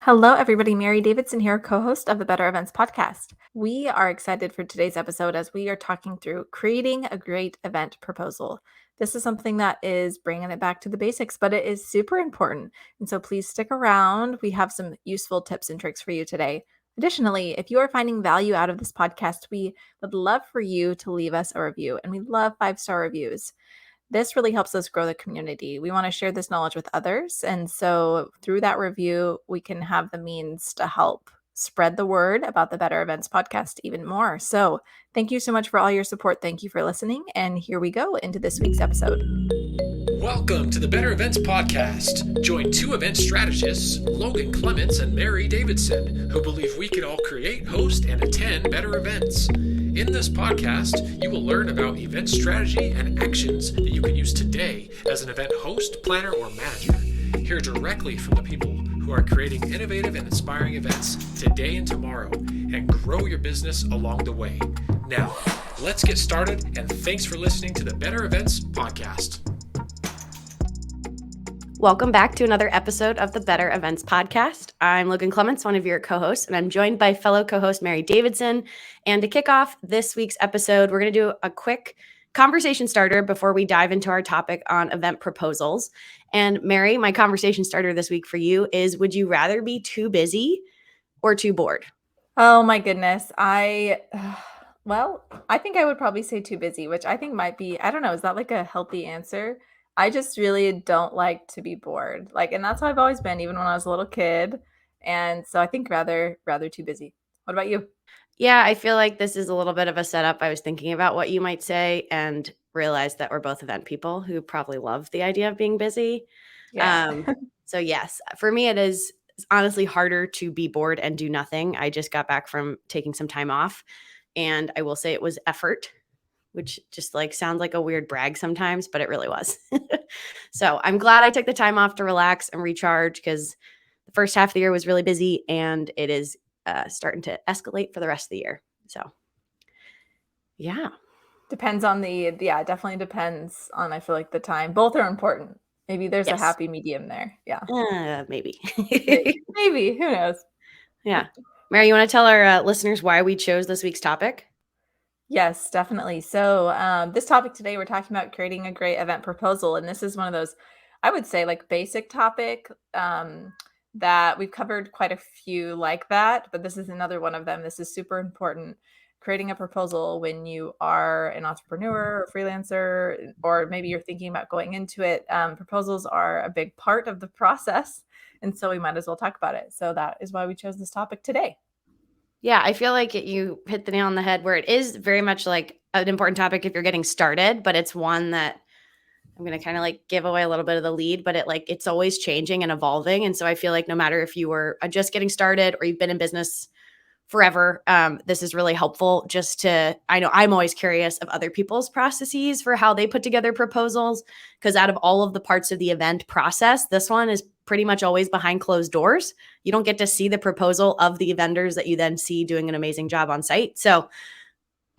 Hello, everybody. Mary Davidson here, co host of the Better Events podcast. We are excited for today's episode as we are talking through creating a great event proposal. This is something that is bringing it back to the basics, but it is super important. And so please stick around. We have some useful tips and tricks for you today. Additionally, if you are finding value out of this podcast, we would love for you to leave us a review, and we love 5-star reviews. This really helps us grow the community. We want to share this knowledge with others. And so through that review, we can have the means to help spread the word about the Better Events podcast even more. So thank you so much for all your support. Thank you for listening. And here we go into this week's episode. Welcome to the Better Events Podcast. Join two event strategists, Logan Clements and Mary Davidson, who believe we can all create, host, and attend better events. In this podcast, you will learn about event strategy and actions that you can use today as an event host, planner, or manager. Hear directly from the people who are creating innovative and inspiring events today and tomorrow, and grow your business along the way. Now, let's get started, and thanks for listening to the Better Events Podcast. Welcome back to another episode of the Better Events Podcast. I'm Logan Clements, one of your co-hosts, and I'm joined by fellow co-host Mary Davidson. And to kick off this week's episode, we're going to do a quick conversation starter before we dive into our topic on event proposals. And Mary, my conversation starter this week for you is, would you rather be too busy or too bored? Oh my goodness. I think I would probably say too busy, which I think might be, I don't know, is that like a healthy answer? I just really don't like to be bored. And that's how I've always been, even when I was a little kid. And so I think rather too busy. What about you? Yeah, I feel like this is a little bit of a setup. I was thinking about what you might say and realized that we're both event people who probably love the idea of being busy. Yeah. So yes, for me, it is honestly harder to be bored and do nothing. I just got back from taking some time off, and I will say it was effort, which just sounds like a weird brag sometimes, but it really was. So I'm glad I took the time off to relax and recharge, because the first half of the year was really busy, and it is starting to escalate for the rest of the year. So yeah. Depends on it definitely depends on, I feel like, the time. Both are important. Maybe there's a Yes. happy medium there. Yeah. Maybe. Maybe. Who knows? Yeah. Mary, you want to tell our listeners why we chose this week's topic? Yes, definitely. So this topic today, we're talking about creating a great event proposal. And this is one of those, I would say, basic topic that we've covered quite a few like that, but this is another one of them. This is super important. Creating a proposal when you are an entrepreneur or freelancer, or maybe you're thinking about going into it. Proposals are a big part of the process. And so we might as well talk about it. So that is why we chose this topic today. Yeah, I feel like you hit the nail on the head, where it is very much like an important topic if you're getting started, but it's one that I'm going to kind of give away a little bit of the lead, but it's always changing and evolving. And so I feel like no matter if you were just getting started or you've been in business forever, this is really helpful I know I'm always curious of other people's processes for how they put together proposals, because out of all of the parts of the event process, this one is pretty much always behind closed doors. You don't get to see the proposal of the vendors that you then see doing an amazing job on site. So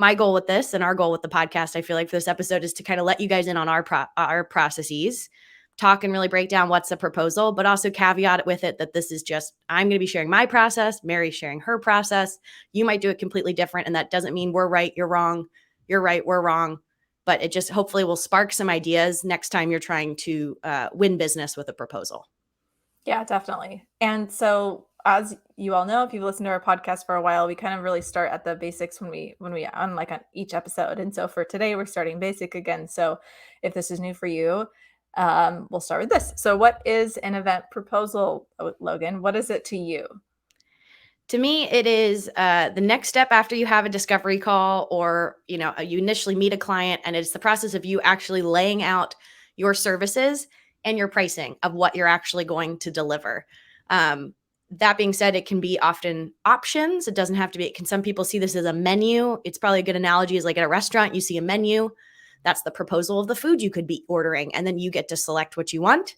my goal with this, and our goal with the podcast, I feel like, for this episode, is to kind of let you guys in on our processes, talk and really break down what's the proposal, but also caveat with it that this is just, I'm going to be sharing my process, Mary's sharing her process. You might do it completely different, and that doesn't mean we're right, you're wrong, you're right, we're wrong, but it just hopefully will spark some ideas next time you're trying to win business with a proposal. Yeah, definitely. And so, as you all know, if you've listened to our podcast for a while, we kind of really start at the basics when we on each episode. And so for today, we're starting basic again. So if this is new for you, we'll start with this. So what is an event proposal, Logan? What is it to you? To me, it is the next step after you have a discovery call, or you initially meet a client, and it's the process of you actually laying out your services and your pricing of what you're actually going to deliver. That being said, it can be often options. It doesn't have to be. Some people see this as a menu. It's probably a good analogy is like at a restaurant, you see a menu. That's the proposal of the food you could be ordering, and then you get to select what you want.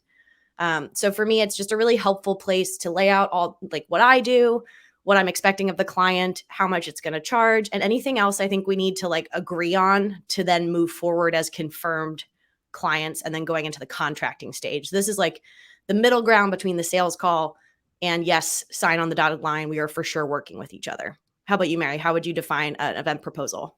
So for me, it's just a really helpful place to lay out all what I do, what I'm expecting of the client, how much it's going to charge, and anything else I think we need to agree on to then move forward as confirmed clients and then going into the contracting stage. This is the middle ground between the sales call And yes, sign on the dotted line. We are for sure working with each other. How about you, Mary? How would you define an event proposal?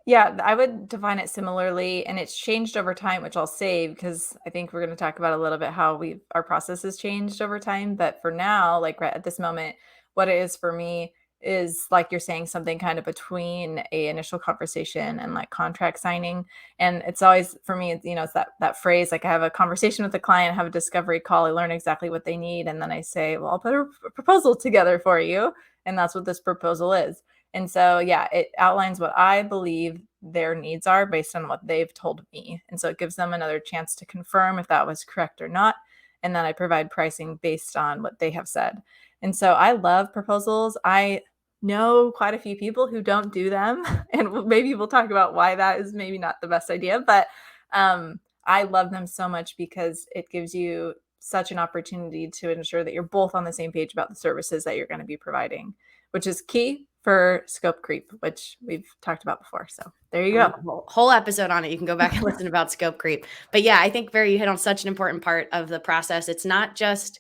Yeah, I would define it similarly, and it's changed over time, which I'll save because I think we're going to talk about a little bit how our process has changed over time. But for now, like right at this moment, what it is for me is like you're saying something kind of between a initial conversation and like contract signing. And it's always for me, it's that phrase like I have a conversation with the client, have a discovery call, I learn exactly what they need, and then I say, well, I'll put a proposal together for you, and that's what this proposal is. And so, yeah, it outlines what I believe their needs are based on what they've told me. And so it gives them another chance to confirm if that was correct or not. And then I provide pricing based on what they have said. And so I love proposals. I know quite a few people who don't do them. And maybe we'll talk about why that is maybe not the best idea. But I love them so much because it gives you such an opportunity to ensure that you're both on the same page about the services that you're going to be providing, which is key for scope creep, which we've talked about before. So there you go. Whole episode on it. You can go back and listen about scope creep. But yeah, I think you hit on such an important part of the process. It's not just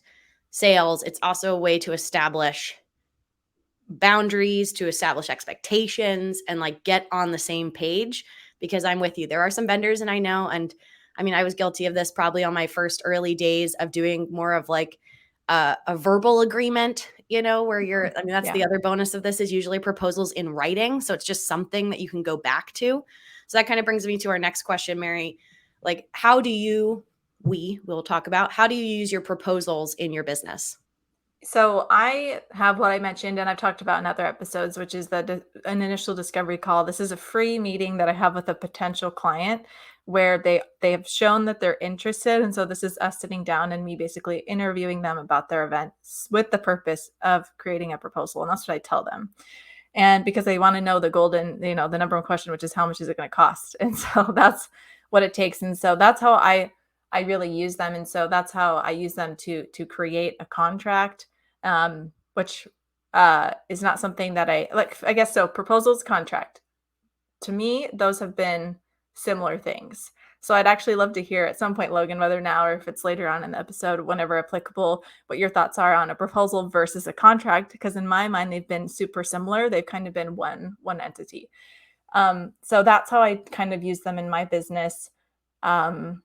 sales. It's also a way to establish boundaries, to establish expectations, and like get on the same page, because I'm with you. There are some vendors, and I know, and I mean, I was guilty of this probably on my first early days of doing more of like a verbal agreement, where I mean, that's Yeah. the other bonus of this is usually proposals in writing. So it's just something that you can go back to. So that kind of brings me to our next question, Mary. Like, we'll talk about, how do you use your proposals in your business? So I have what I mentioned, and I've talked about in other episodes, which is an initial discovery call. This is a free meeting that I have with a potential client where they have shown that they're interested, and so this is us sitting down and me basically interviewing them about their events with the purpose of creating a proposal, and that's what I tell them. And because they want to know the number one question, which is how much is it going to cost, and so that's what it takes, and so that's how I really use them, and so that's how I use them to create a contract, which is not something that I like. I guess so. Proposals, contract. To me, those have been similar things. So I'd actually love to hear at some point, Logan, whether now or if it's later on in the episode, whenever applicable, what your thoughts are on a proposal versus a contract, because in my mind, they've been super similar. They've kind of been one entity. So that's how I kind of use them in my business. And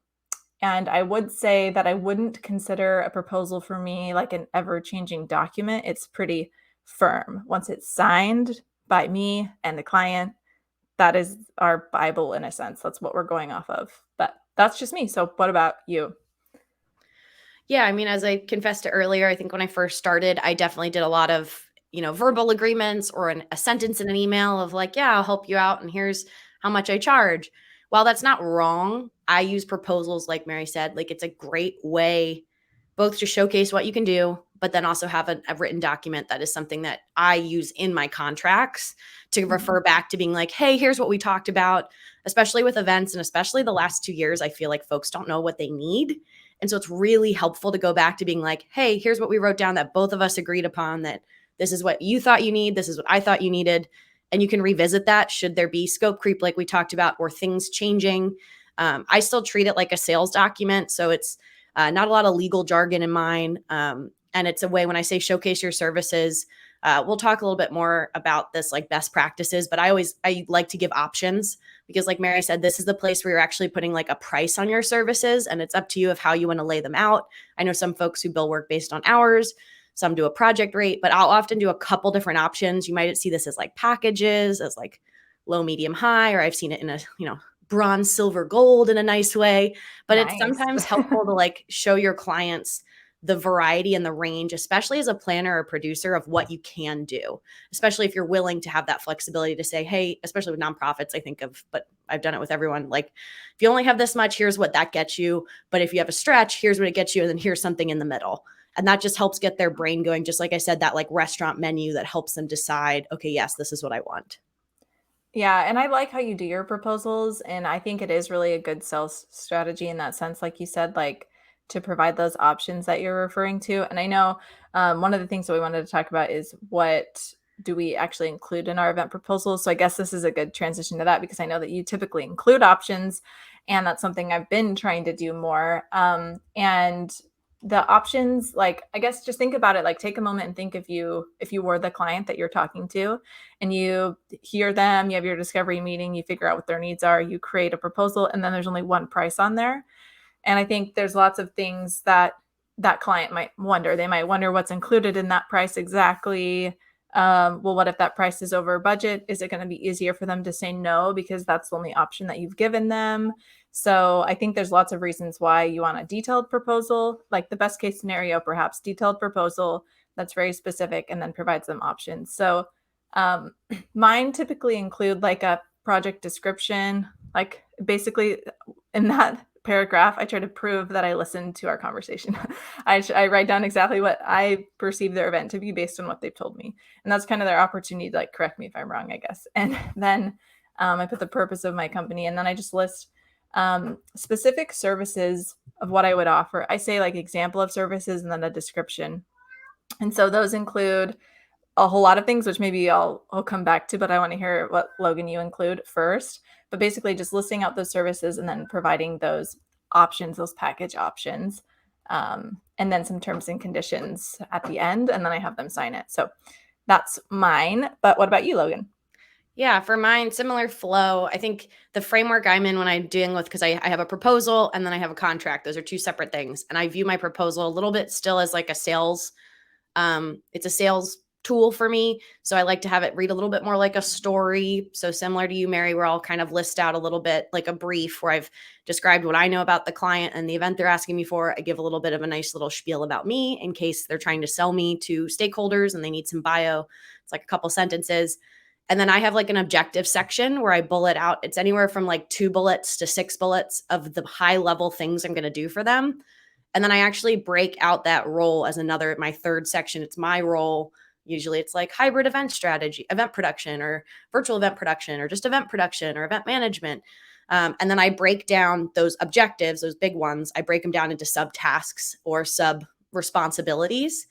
I would say that I wouldn't consider a proposal for me like an ever-changing document. It's pretty firm. Once it's signed by me and the client, that is our Bible in a sense. That's what we're going off of. But that's just me. So what about you? Yeah, I mean, as I confessed to earlier, I think when I first started, I definitely did a lot of, verbal agreements or a sentence in an email of like, yeah, I'll help you out and here's how much I charge. While that's not wrong, I use proposals, like Mary said, like it's a great way both to showcase what you can do, but then also have a written document that is something that I use in my contracts to refer back to being like, hey, here's what we talked about, especially with events. And especially the last 2 years, I feel like folks don't know what they need. And so it's really helpful to go back to being like, hey, here's what we wrote down that both of us agreed upon, that this is what you thought you need. This is what I thought you needed. And you can revisit that should there be scope creep like we talked about, or things changing. I still treat it like a sales document. So it's not a lot of legal jargon in mine. And it's a way, when I say showcase your services, we'll talk a little bit more about this, like best practices, but I like to give options, because like Mary said, this is the place where you're actually putting like a price on your services, and it's up to you of how you want to lay them out. I know some folks who bill work based on hours, some do a project rate, but I'll often do a couple different options. You might see this as like packages, as like low, medium, high, or I've seen it in a, bronze, silver, gold in a nice way. But it's Nice. sometimes helpful to like show your clients the variety and the range, especially as a planner or producer, of what you can do, especially if you're willing to have that flexibility to say, hey, especially with nonprofits, I think of, but I've done it with everyone. Like, if you only have this much, here's what that gets you. But if you have a stretch, here's what it gets you. And then here's something in the middle. And that just helps get their brain going. Just like I said, that like restaurant menu that helps them decide, okay, yes, this is what I want. Yeah, and I like how you do your proposals, and I think it is really a good sales strategy in that sense, like you said, like to provide those options that you're referring to. And I know one of the things that we wanted to talk about is what do we actually include in our event proposals. So I guess this is a good transition to that, because I know that you typically include options, and that's something I've been trying to do more. And the options, like, I guess just think about it, like take a moment and think if you were the client that you're talking to and you hear them, you have your discovery meeting, you figure out what their needs are, you create a proposal, and then there's only one price on there. And I think there's lots of things that that client might wonder. They might wonder what's included in that price exactly. Well, what if that price is over budget? Is it going to be easier for them to say no because that's the only option that you've given them? So I think there's lots of reasons why you want a detailed proposal, like the best case scenario, perhaps detailed proposal that's very specific and then provides them options. So um, mine typically include like a project description, like basically in that paragraph, I try to prove that I listened to our conversation. I write down exactly what I perceive their event to be based on what they've told me. And that's kind of their opportunity to like correct me if I'm wrong, I guess. And then I put the purpose of my company, and then I just list specific services of what I would offer. I say like example of services and then a description. And so those include a whole lot of things, which maybe I'll come back to, but I want to hear what Logan you include first. But basically, just listing out those services and then providing those options, those package options, and then some terms and conditions at the end, and then I have them sign it. So that's mine. But what about you, Logan? Yeah, for mine, similar flow. I think the framework I'm in when I'm dealing with, because I have a proposal and then I have a contract. Those are two separate things. And I view my proposal a little bit still as like a sales. It's a sales tool for me. So I like to have it read a little bit more like a story. So similar to you, Mary, where I'll kind of list out a little bit like a brief where I've described what I know about the client and the event they're asking me for. I give a little bit of a nice little spiel about me in case they're trying to sell me to stakeholders and they need some bio. It's like a couple sentences. And then I have like an objective section where I bullet out. It's anywhere from like 2 bullets to 6 bullets of the high level things I'm going to do for them. And then I actually break out that role as my third section. It's my role. Usually it's like hybrid event strategy, event production, or virtual event production, or just event production or event management. And then I break down those objectives, those big ones. I break them down into subtasks or sub responsibilities.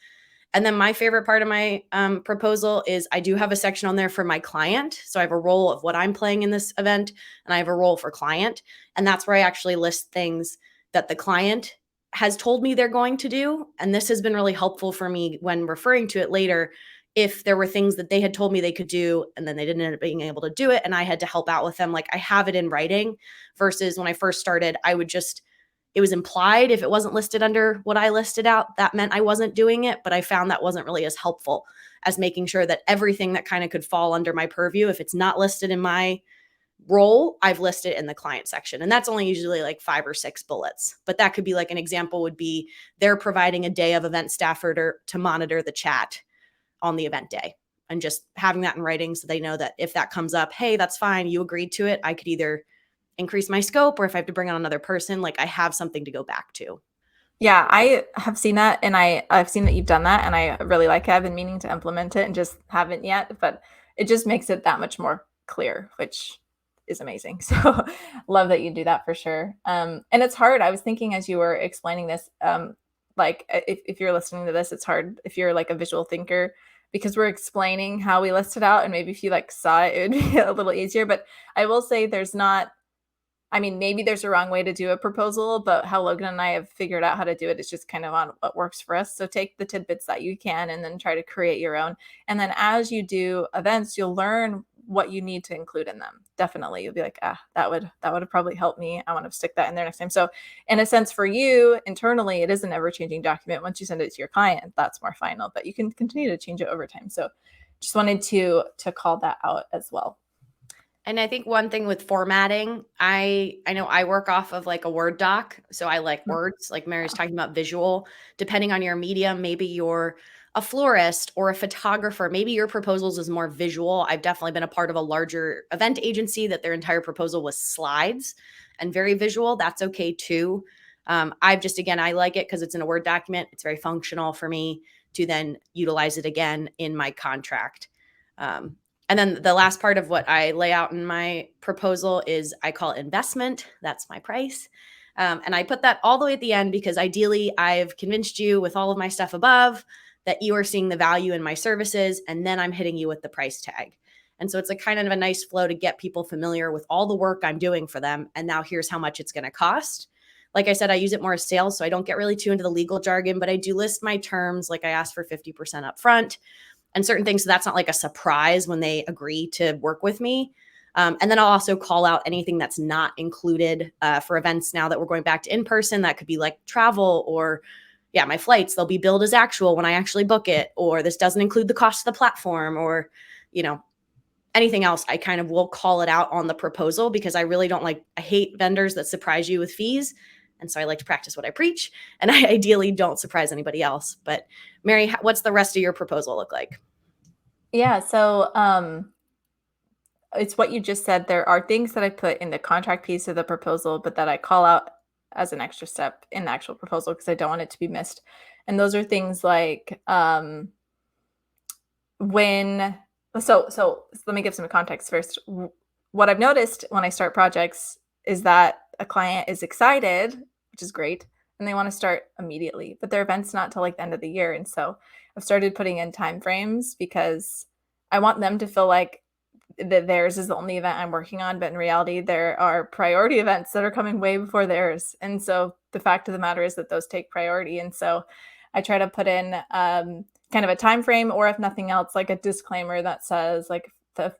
And then my favorite part of my proposal is I do have a section on there for my client. So I have a role of what I'm playing in this event, and I have a role for client. And that's where I actually list things that the client has told me they're going to do. And this has been really helpful for me when referring to it later. If there were things that they had told me they could do and then they didn't end up being able to do it and I had to help out with them, like I have it in writing, versus when I first started, it was implied if it wasn't listed under what I listed out, that meant I wasn't doing it. But I found that wasn't really as helpful as making sure that everything that kind of could fall under my purview, if it's not listed in my role, I've listed in the client section. And that's only usually like 5 or 6 bullets. But that could be like an example would be they're providing a day of event staff to monitor the chat on the event day, and just having that in writing so they know that if that comes up, hey, that's fine, you agreed to it. I could either increase my scope, or if I have to bring on another person, like I have something to go back to. Yeah, I have seen that, and I've seen that you've done that, and I really like it. I've been meaning to implement it and just haven't yet, but it just makes it that much more clear, which is amazing. So love that you do that for sure. And it's hard. I was thinking as you were explaining this, like if you're listening to this, it's hard if you're like a visual thinker because we're explaining how we list it out, and maybe if you like saw it, it would be a little easier. But I will say there's not. I mean, maybe there's a wrong way to do a proposal, but how Logan and I have figured out how to do it is just kind of on what works for us. So take the tidbits that you can and then try to create your own. And then as you do events, you'll learn what you need to include in them. Definitely. You'll be like, that would have probably helped me. I want to stick that in there next time. So in a sense for you internally, it is an ever-changing document. Once you send it to your client, that's more final, but you can continue to change it over time. So just wanted to call that out as well. And I think one thing with formatting, I know I work off of like a Word doc. So I like words, like Mary's talking about visual. Depending on your medium, maybe you're a florist or a photographer. Maybe your proposals is more visual. I've definitely been a part of a larger event agency that their entire proposal was slides and very visual. That's okay too. Again, I like it because it's in a Word document. It's very functional for me to then utilize it again in my contract. And then the last part of what I lay out in my proposal is I call it investment. That's my price. And I put that all the way at the end because ideally I've convinced you with all of my stuff above that you are seeing the value in my services, and then I'm hitting you with the price tag. And so it's a kind of a nice flow to get people familiar with all the work I'm doing for them. And now here's how much it's going to cost. Like I said, I use it more as sales, so I don't get really too into the legal jargon, but I do list my terms. Like I ask for 50% up front and certain things. So that's not like a surprise when they agree to work with me. And then I'll also call out anything that's not included for events now that we're going back to in-person. That could be like travel or my flights, they'll be billed as actual when I actually book it, or this doesn't include the cost of the platform, or, anything else. I kind of will call it out on the proposal because I really I hate vendors that surprise you with fees. And so I like to practice what I preach, and I ideally don't surprise anybody else. But Mary, what's the rest of your proposal look like? Yeah. So, it's what you just said. There are things that I put in the contract piece of the proposal, but that I call out as an extra step in the actual proposal because I don't want it to be missed. And those are things like when so let me give some context first. What I've noticed when I start projects is that a client is excited, which is great, and they want to start immediately, but their event's not till like the end of the year. And so I've started putting in time frames because I want them to feel like that theirs is the only event I'm working on, but in reality, there are priority events that are coming way before theirs. And so the fact of the matter is that those take priority. And so I try to put in kind of a time frame, or if nothing else, like a disclaimer that says like the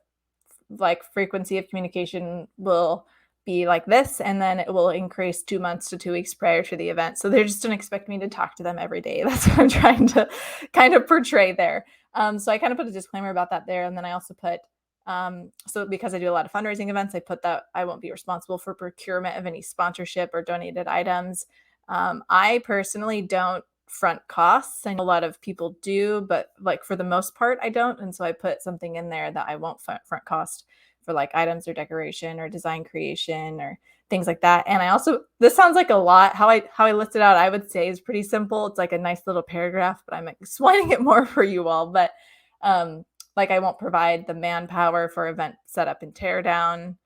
frequency of communication will be like this, and then it will increase 2 months to 2 weeks prior to the event. So they just don't expect me to talk to them every day. That's what I'm trying to kind of portray there. So I kind of put a disclaimer about that there. And then I also put, so because I do a lot of fundraising events, I put that I won't be responsible for procurement of any sponsorship or donated items. I personally don't front costs. I know a lot of people do, but like for the most part, I don't. And so I put something in there that I won't front cost for like items or decoration or design creation or things like that. And I also, this sounds like a lot. How I list it out, I would say is pretty simple. It's like a nice little paragraph, but I'm explaining it more for you all. But like I won't provide the manpower for event setup and tear down.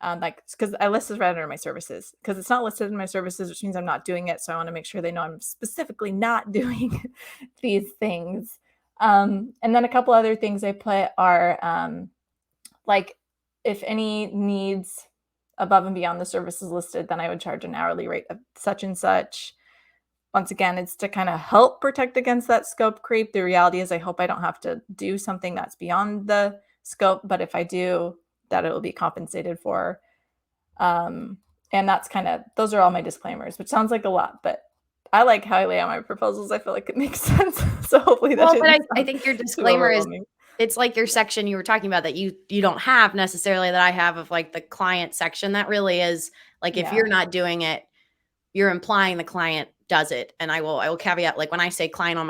Like, because I list this right under my services, because it's not listed in my services, which means I'm not doing it. So I want to make sure they know I'm specifically not doing these things. And then a couple other things I put are like if any needs above and beyond the services listed, then I would charge an hourly rate of such and such. Once again, it's to kind of help protect against that scope creep. The reality is I hope I don't have to do something that's beyond the scope, but if I do, that it will be compensated for. And that's kind of, those are all my disclaimers, which sounds like a lot, but I like how I lay out my proposals. I feel like it makes sense. So hopefully that but I think your disclaimer is, it's like your section you were talking about that you don't have necessarily that I have of like the client section. That really is like, if you're not doing it, you're implying the client does it. And I will caveat, like when I say client on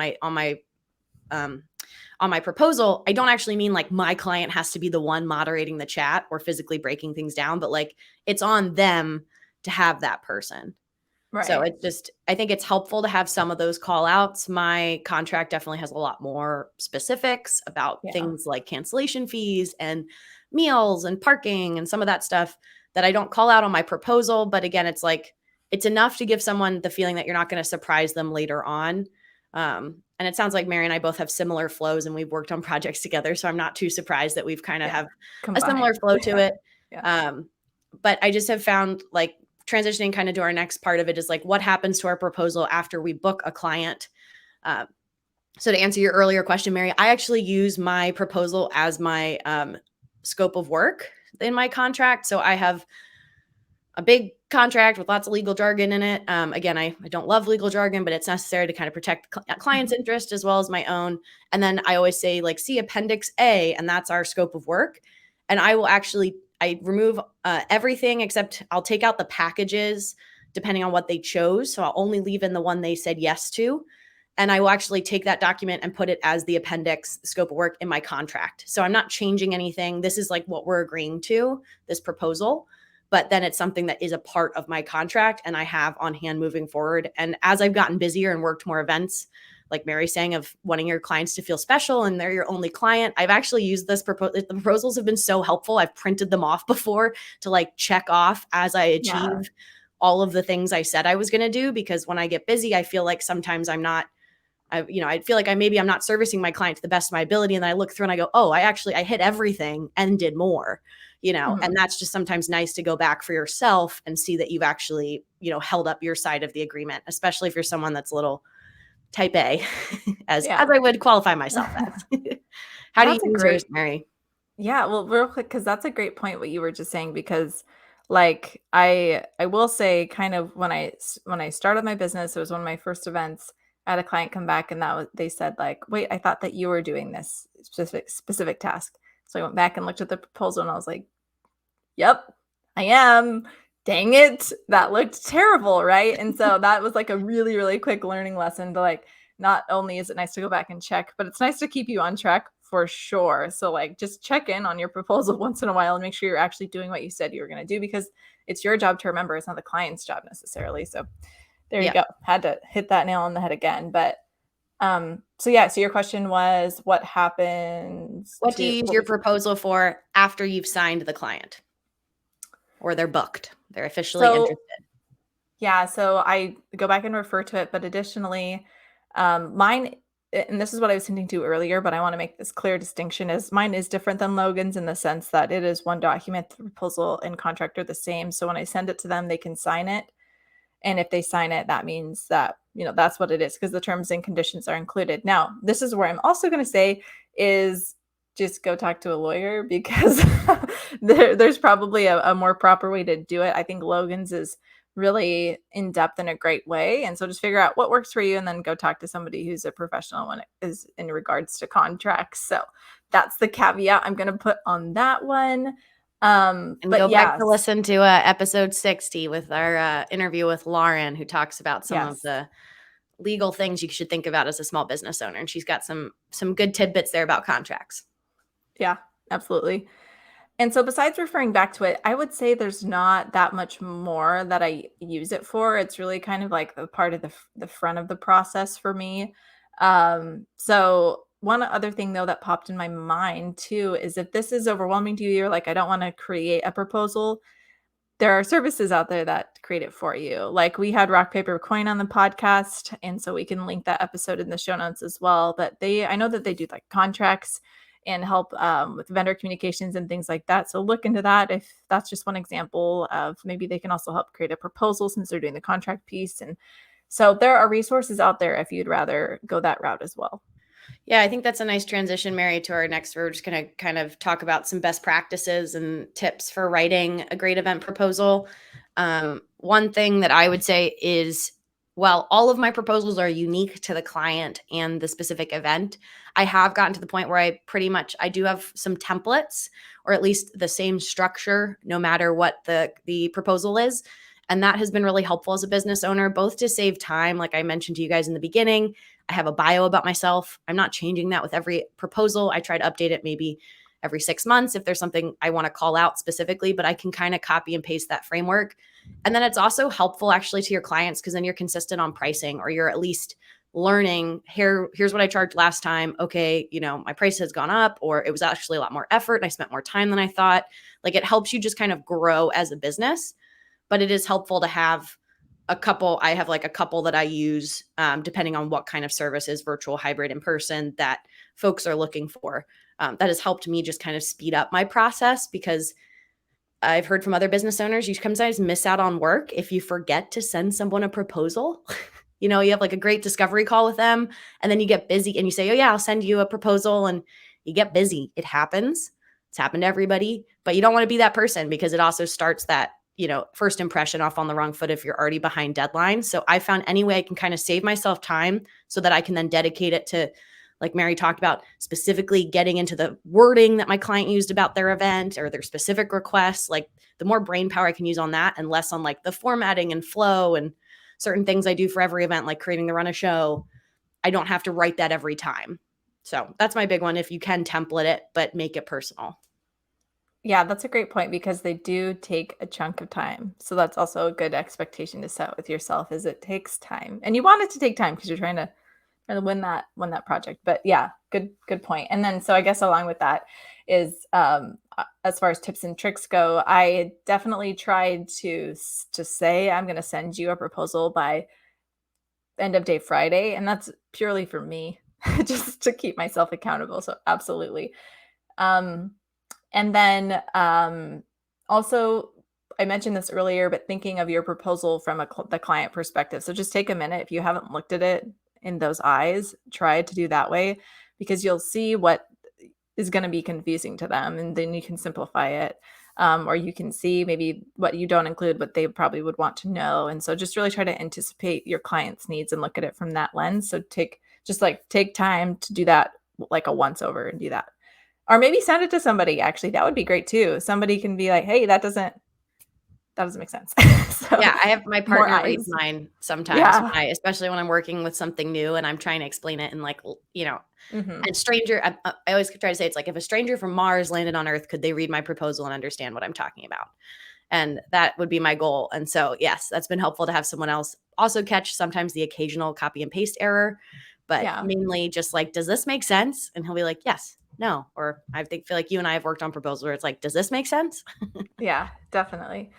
my proposal, I don't actually mean like my client has to be the one moderating the chat or physically breaking things down, but like it's on them to have that person. Right. So it's just, I think it's helpful to have some of those call outs. My contract definitely has a lot more specifics about things like cancellation fees and meals and parking and some of that stuff that I don't call out on my proposal. But again, it's like, it's enough to give someone the feeling that you're not going to surprise them later on. And it sounds like Mary and I both have similar flows and we've worked on projects together. So I'm not too surprised that we've kind of have combined a similar flow to it. But I just have found like transitioning kind of to our next part of it is like, what happens to our proposal after we book a client? So to answer your earlier question, Mary, I actually use my proposal as my scope of work in my contract. So I have a big contract with lots of legal jargon in it. Again, I don't love legal jargon, but it's necessary to kind of protect client's interest as well as my own. And then I always say like, see Appendix A, and that's our scope of work. And I will actually, I remove everything except I'll take out the packages depending on what they chose. So I'll only leave in the one they said yes to. And I will actually take that document and put it as the appendix scope of work in my contract. So I'm not changing anything. This is like what we're agreeing to, this proposal. But then it's something that is a part of my contract and I have on hand moving forward. And as I've gotten busier and worked more events, like Mary's saying, of wanting your clients to feel special and they're your only client, I've actually used this the proposals have been so helpful. I've printed them off before to like check off as I achieve all of the things I said I was going to do. Because when I get busy, I feel like sometimes I'm not, I feel like I'm not servicing my client to the best of my ability. And then I look through and I go, oh, I hit everything and did more. and that's just sometimes nice to go back for yourself and see that you've actually, held up your side of the agreement, especially if you're someone that's a little type A, as Yeah. I would qualify myself as. How do you That's a use yours, great Mary? Yeah, well, real quick, because that's a great point what you were just saying, because like I will say kind of when I started my business, it was one of my first events. I had a client come back and they said like, "Wait, I thought that you were doing this specific task." So I went back and looked at the proposal and I was like, "Yep, I am. Dang it. That looked terrible, right?" And so that was like a really, really quick learning lesson to like, not only is it nice to go back and check, but it's nice to keep you on track for sure. So like just check in on your proposal once in a while and make sure you're actually doing what you said you were going to do, because it's your job to remember. It's not the client's job necessarily. So there you Yeah. go. Had to hit that nail on the head again. But so yeah, so your question was what happens What do to you use what your was proposal for after you've signed the client or they're booked? They're officially so interested. Yeah, so I go back and refer to it, but additionally, mine, and this is what I was hinting to earlier, but I want to make this clear distinction is mine is different than Logan's in the sense that it is one document, the proposal and contract are the same. So when I send it to them, they can sign it. And if they sign it, that means that, that's what it is because the terms and conditions are included. Now, this is where I'm also going to say is just go talk to a lawyer because there's probably a more proper way to do it. I think Logan's is really in depth in a great way. And so just figure out what works for you and then go talk to somebody who's a professional when it is in regards to contracts. So that's the caveat I'm going to put on that one. And But go back to yes, listen to episode 60 with our interview with Lauren, who talks about some of yes. the legal things you should think about as a small business owner. And she's got some good tidbits there about contracts. Yeah, absolutely. And so besides referring back to it, I would say there's not that much more that I use it for. It's really kind of like the part of the front of the process for me. So one other thing though that popped in my mind too is if this is overwhelming to you, you're like, I don't want to create a proposal. There are services out there that create it for you. Like we had Rock Paper Coin on the podcast, and so we can link that episode in the show notes as well. But I know that they do like contracts and help with vendor communications and things like that. So look into that if that's just one example of maybe they can also help create a proposal since they're doing the contract piece. And so there are resources out there if you'd rather go that route as well. Yeah, I think that's a nice transition, Mary, to our next. We're just going to kind of talk about some best practices and tips for writing a great event proposal. One thing that I would say is, well, all of my proposals are unique to the client and the specific event. I have gotten to the point where I do have some templates or at least the same structure, no matter what the proposal is. And that has been really helpful as a business owner, both to save time, like I mentioned to you guys in the beginning. I have a bio about myself. I'm not changing that with every proposal. I try to update it maybe every 6 months if there's something I want to call out specifically, but I can kind of copy and paste that framework. And then it's also helpful actually to your clients because then you're consistent on pricing, or you're at least learning, here's what I charged last time. Okay, my price has gone up, or it was actually a lot more effort and I spent more time than I thought. Like it helps you just kind of grow as a business, but it is helpful to have I have like a couple that I use depending on what kind of services, virtual, hybrid, in person, that folks are looking for. That has helped me just kind of speed up my process because I've heard from other business owners, you sometimes miss out on work if you forget to send someone a proposal. You have like a great discovery call with them and then you get busy and you say, oh yeah, I'll send you a proposal, and you get busy. It happens. It's happened to everybody, but you don't want to be that person because it also starts that first impression off on the wrong foot if you're already behind deadline. So I found any way I can kind of save myself time so that I can then dedicate it to, like Mary talked about, specifically getting into the wording that my client used about their event or their specific requests. Like the more brain power I can use on that and less on like the formatting and flow and certain things I do for every event, like creating the run of show, I don't have to write that every time. So that's my big one. If you can template it, but make it personal. Yeah, that's a great point because they do take a chunk of time. So that's also a good expectation to set with yourself is it takes time. And you want it to take time because you're trying to win that project. But yeah, good point. And then so I guess along with that is as far as tips and tricks go, I definitely tried to say I'm going to send you a proposal by end of day Friday, and that's purely for me just to keep myself accountable. So absolutely. Um And then also, I mentioned this earlier, but thinking of your proposal from the client perspective. So just take a minute. If you haven't looked at it in those eyes, try to do that way, because you'll see what is going to be confusing to them, and then you can simplify it. Or you can see maybe what you don't include, but they probably would want to know. And so just really try to anticipate your client's needs and look at it from that lens. So take time to do that, like a once over, and do that. Or maybe send it to somebody. Actually, that would be great too. Somebody can be like, hey, that doesn't make sense. So Yeah, I have my more partner read eyes. mine sometimes, Yeah. especially when I'm working with something new and I'm trying to explain it in like, Hmm. and stranger, I always try to say, it's like, if a stranger from Mars landed on Earth, could they read my proposal and understand what I'm talking about? And that would be my goal. And so, yes, that's been helpful to have someone else also catch sometimes the occasional copy and paste error, but Yeah. mainly just like, does this make sense? And he'll be like, yes, no. Or feel like you and I have worked on proposals where it's like, does this make sense? Yeah, definitely.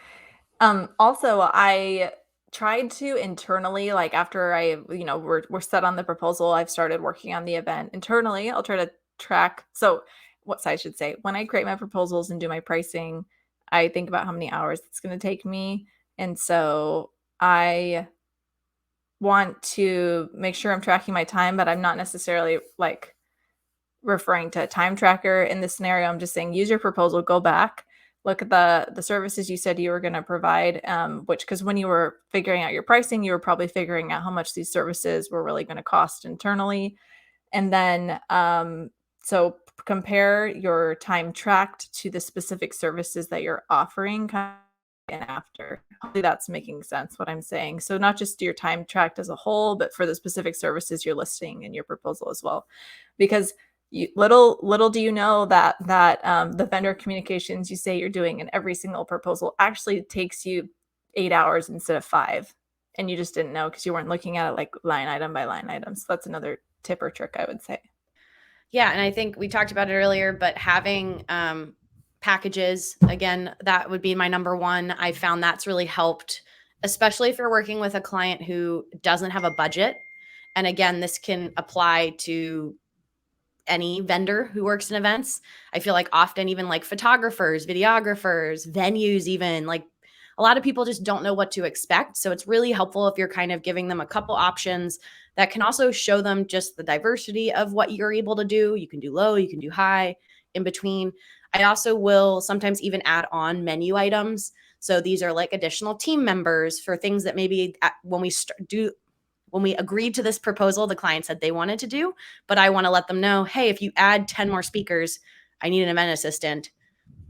Also, I tried to internally, like after we're set on the proposal, I've started working on the event internally. I'll try to track. So, what I should say, when I create my proposals and do my pricing, I think about how many hours it's going to take me. And so I want to make sure I'm tracking my time, but I'm not necessarily like referring to a time tracker in this scenario. I'm just saying, use your proposal, go back, look at the services you said you were going to provide, which, because when you were figuring out your pricing, you were probably figuring out how much these services were really going to cost internally. And then so compare your time tracked to the specific services that you're offering and after. Hopefully that's making sense what I'm saying. So not just your time tracked as a whole, but for the specific services you're listing in your proposal as well. Because little do you know that the vendor communications you say you're doing in every single proposal actually takes you 8 hours instead of 5, and you just didn't know because you weren't looking at it like line item by line item. So that's another tip or trick, I would say. Yeah, and I think we talked about it earlier, but having packages, again, that would be my number one. I found that's really helped, especially if you're working with a client who doesn't have a budget. And again, this can apply to any vendor who works in events. I feel like often even like photographers, videographers, venues, even like a lot of people just don't know what to expect. So it's really helpful if you're kind of giving them a couple options that can also show them just the diversity of what you're able to do. You can do low, you can do high, in between. I also will sometimes even add on menu items. So these are like additional team members for things that maybe when we agreed to this proposal, the client said they wanted to do, but I want to let them know, hey, if you add 10 more speakers, I need an event assistant.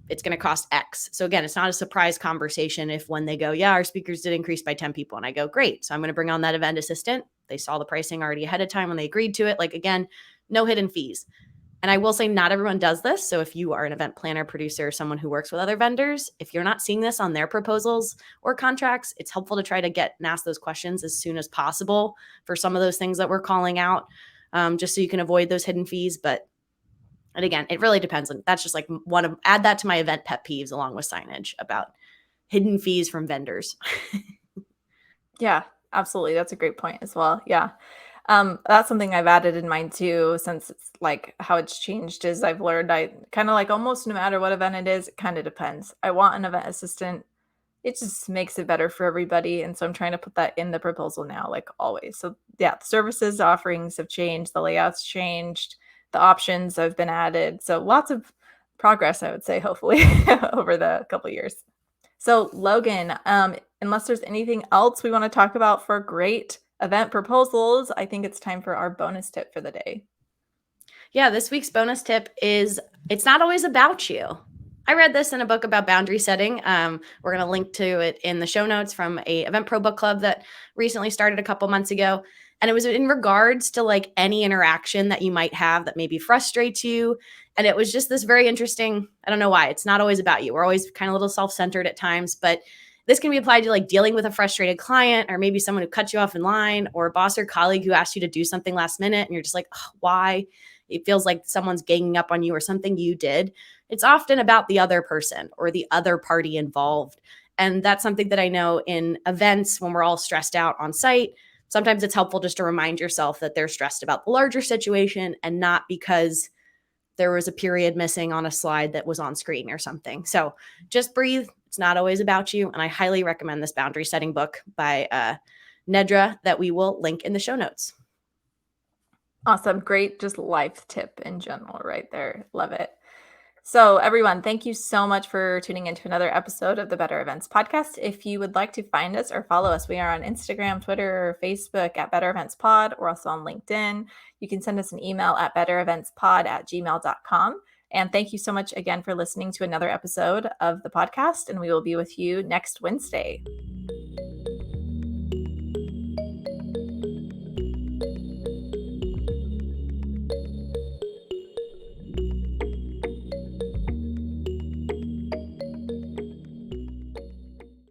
It's going to cost X. So again, it's not a surprise conversation if when they go, yeah, our speakers did increase by 10 people. And I go, great. So I'm going to bring on that event assistant. They saw the pricing already ahead of time when they agreed to it. Like, again, no hidden fees. And I will say not everyone does this. So if you are an event planner, producer, someone who works with other vendors, if you're not seeing this on their proposals or contracts, it's helpful to try to get and ask those questions as soon as possible for some of those things that we're calling out, just so you can avoid those hidden fees. And again, it really depends. And that's just like add that to my event pet peeves along with signage about hidden fees from vendors. Yeah, absolutely. That's a great point as well. Yeah. That's something I've added in mine too, since it's like how it's changed is I've learned I kind of like almost no matter what event it is, it kind of depends. I want an event assistant. It just makes it better for everybody. And so I'm trying to put that in the proposal now, like always. So yeah, the services offerings have changed, the layouts changed, the options have been added. So lots of progress, I would say, hopefully, over the couple of years. So Logan, unless there's anything else we want to talk about for great event proposals, I think it's time for our bonus tip for the day. Yeah, this week's bonus tip is it's not always about you. I read this in a book about boundary setting. We're going to link to it in the show notes from a Event Pro book club that recently started a couple months ago. And it was in regards to like any interaction that you might have that maybe frustrates you. And it was just this very interesting, I don't know why, it's not always about you. We're always kind of a little self-centered at times, but this can be applied to like dealing with a frustrated client or maybe someone who cut you off in line or a boss or colleague who asked you to do something last minute. And you're just like, oh, why? It feels like someone's ganging up on you or something you did. It's often about the other person or the other party involved. And that's something that I know in events when we're all stressed out on site. Sometimes it's helpful just to remind yourself that they're stressed about the larger situation and not because there was a period missing on a slide that was on screen or something. So just breathe. It's not always about you. And I highly recommend this boundary setting book by Nedra that we will link in the show notes. Awesome. Great, just life tip in general right there. Love it. So everyone, thank you so much for tuning into another episode of the Better Events podcast. If you would like to find us or follow us, we are on Instagram, Twitter, or Facebook at Better Events Pod. We're also on LinkedIn. You can send us an email at bettereventspod@gmail.com. And thank you so much again for listening to another episode of the podcast. And we will be with you next Wednesday.